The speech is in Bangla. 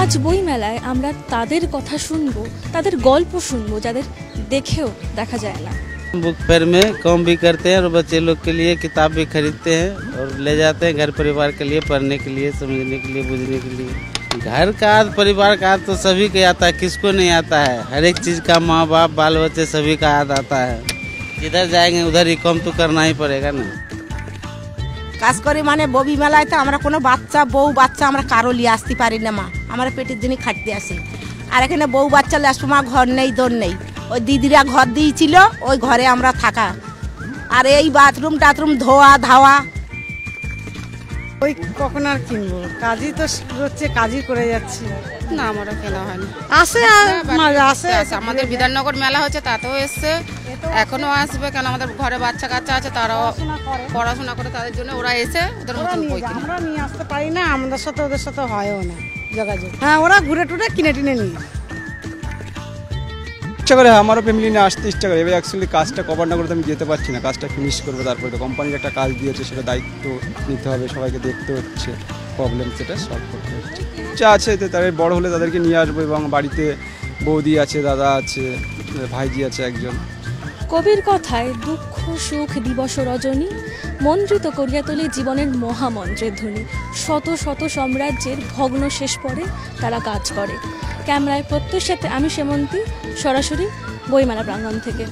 আজ বইমেলায় আমরা তাদের কথা শুনবো, তাদের গল্প শুনবো যাদের দেখেও দেখা যায় না। बुक फेयर में काम भी करते हैं और बच्चे लोग के लिए किताब भी खरीदते हैं और ले जाते हैं घर परिवार के लिए, पढ़ने के लिए, समझने के लिए, बुझने के लिए। घर का परिवार का तो सभी को आता है, किसको नहीं आता है। हर एक चीज़ का माँ बाप बाल बच्चे सभी का याद आता है। जिधर जाएंगे उधर ही काम तो करना ही पड़ेगा ना। কাজ করে মানে ববি মেলায় তো আমরা কোনো বাচ্চা বউ বাচ্চা আমরা কারো লিয়ে আসতে পারি না মা, আমরা পেটের জন্য খাটতে আসি। আর এখানে বউ বাচ্চা আসবো মা, ঘর নেই দোর নেই, ওই দিদিরা ঘর দিয়েছিল ওই ঘরে আমরা থাকা। আর এই বাথরুম টাথরুম ধোয়া ধাওয়া ওই কখন আর কিনবো, কাজই তো হচ্ছে, কাজই করে যাচ্ছি। না আমারও কেনা হয়নি, আসে আসে আমাদের বিধাননগর মেলা হচ্ছে তাতেও এসছে, এখনো আসবে, কেন আমাদের ঘরে বাচ্চা কাচ্চা আছে তারাও পড়াশোনা করে, তাদের জন্য ওরা এসে ওদের মতন বই কিনে। আমরা নিয়ে আসতে পারি না, আমাদের সাথে ওদের সাথে হয়ও না যোগাযোগ। হ্যাঁ ওরা ঘুরে টুরে কিনে টিনে নিয়ে ইচ্ছা করে, আমারও ফ্যামিলি নিয়ে আসতে ইচ্ছা করে। এবার অ্যাকচুয়ালি কাজটা কভার না করতে আমি যেতে পারছি না, কাজটা ফিনিশ করবো, তারপরে তো কোম্পানির একটা কাজ দিয়েছে, সেটা দায়িত্ব নিতে হবে, সবাইকে দেখতে হচ্ছে, প্রবলেম সেটা সলভ করতে হচ্ছে। ইচ্ছা আছে যে তাদের বড় হলে তাদেরকে নিয়ে আসবো, এবং বাড়িতে বৌদি আছে, দাদা আছে, ভাইজি আছে একজন। কবির কথায় দুঃখ সুখ দিবস রজনী মন্ত্রিত করিয়া তোলে জীবনের মহামন্ত্রের ধ্বনি। শত শত সাম্রাজ্যের ভগ্ন শেষ পরে তারা কাজ করে। ক্যামেরায় প্রত্যুষের সাথে আমি সেমন্তী, সরাসরি বইমেলা প্রাঙ্গণ থেকে।